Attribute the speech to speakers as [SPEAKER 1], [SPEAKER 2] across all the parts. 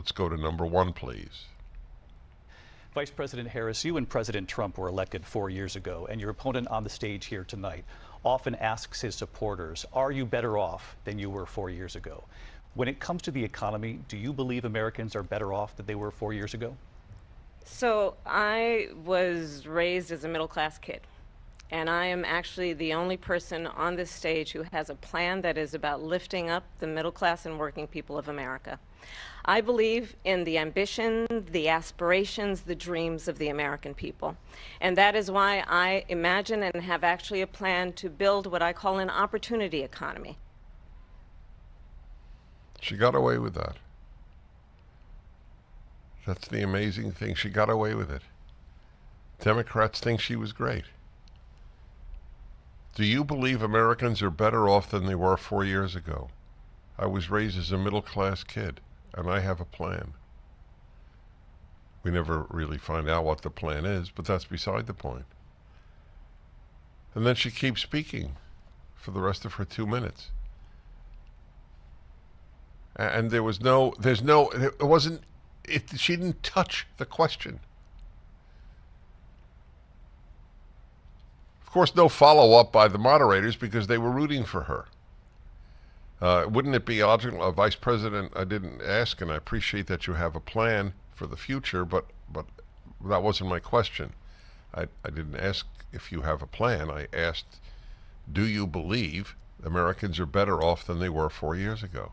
[SPEAKER 1] Let's go to number one, please.
[SPEAKER 2] Vice President Harris, you and President Trump were elected 4 years ago, and your opponent on the stage here tonight often asks his supporters, are you better off than you were 4 years ago? When it comes to the economy, do you believe Americans are better off than they were 4 years ago?
[SPEAKER 3] So I was raised as a middle-class kid, and I am actually the only person on this stage who has a plan that is about lifting up the middle class and working people of America. I believe in the ambition, the aspirations, the dreams of the American people. And that is why I imagine and have actually a plan to build what I call an opportunity economy.
[SPEAKER 1] She got away with that. That's the amazing thing. She got away with it. Democrats think she was great. Do you believe Americans are better off than they were 4 years ago? I was raised as a middle-class kid, and I have a plan. We never really find out what the plan is, but that's beside the point. And then she keeps speaking for the rest of her 2 minutes. And she didn't touch the question. Of course, no follow-up by the moderators because they were rooting for her. Wouldn't it be logical, Vice President, I didn't ask, and I appreciate that you have a plan for the future, but that wasn't my question. I didn't ask if you have a plan. I asked, do you believe Americans are better off than they were 4 years ago?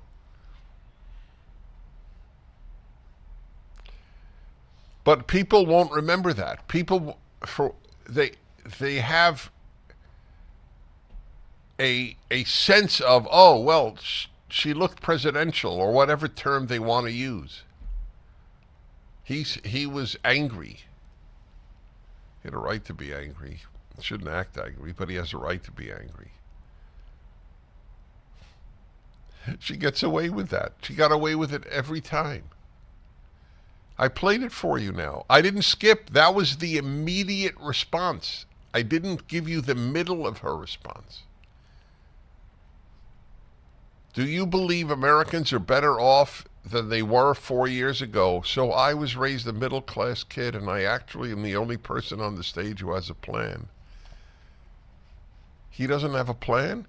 [SPEAKER 1] But people won't remember that. People, they have a sense of, oh, well, she looked presidential, or whatever term they want to use. He was angry. He had a right to be angry. He shouldn't act angry, but he has a right to be angry. She gets away with that. She got away with it every time. I played it for you now. I didn't skip. That was the immediate response. I didn't give you the middle of her response. Do you believe Americans are better off than they were 4 years ago? So I was raised a middle-class kid, and I actually am the only person on the stage who has a plan. He doesn't have a plan?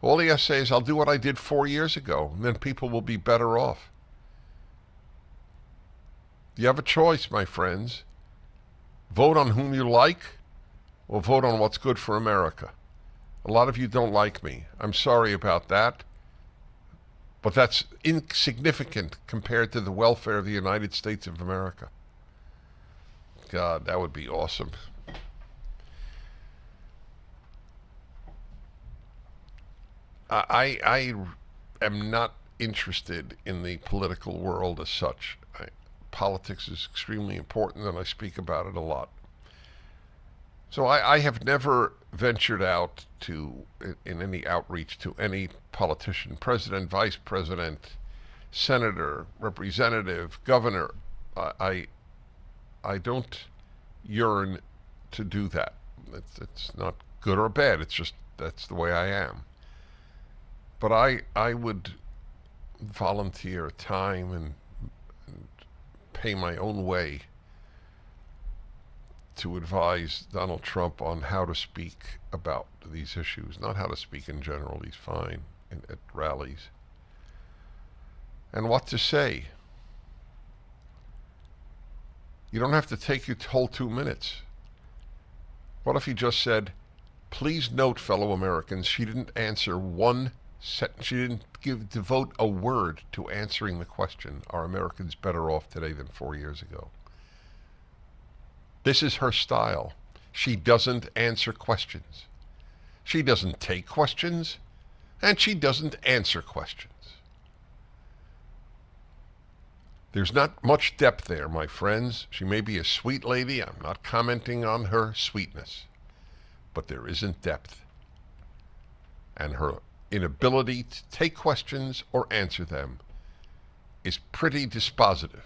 [SPEAKER 1] All he has to say is, I'll do what I did 4 years ago, and then people will be better off. You have a choice, my friends. Vote on whom you like, or vote on what's good for America. A lot of you don't like me. I'm sorry about that. But that's insignificant compared to the welfare of the United States of America. God, that would be awesome. I am not interested in the political world as such. Politics is extremely important, and I speak about it a lot. So I have never ventured out in any outreach to any politician, president, vice president, senator, representative, governor. I don't yearn to do that. It's not good or bad. It's just that's the way I am. But I would volunteer time and pay my own way to advise Donald Trump on how to speak about these issues, not how to speak in general. He's fine at rallies. And what to say. You don't have to take your whole 2 minutes. What if he just said, please note, fellow Americans, she didn't answer one sentence. She didn't devote a word to answering the question, are Americans better off today than 4 years ago? This is her style. She doesn't answer questions. She doesn't take questions, and she doesn't answer questions. There's not much depth there, my friends. She may be a sweet lady. I'm not commenting on her sweetness. But there isn't depth. And her inability to take questions or answer them is pretty dispositive.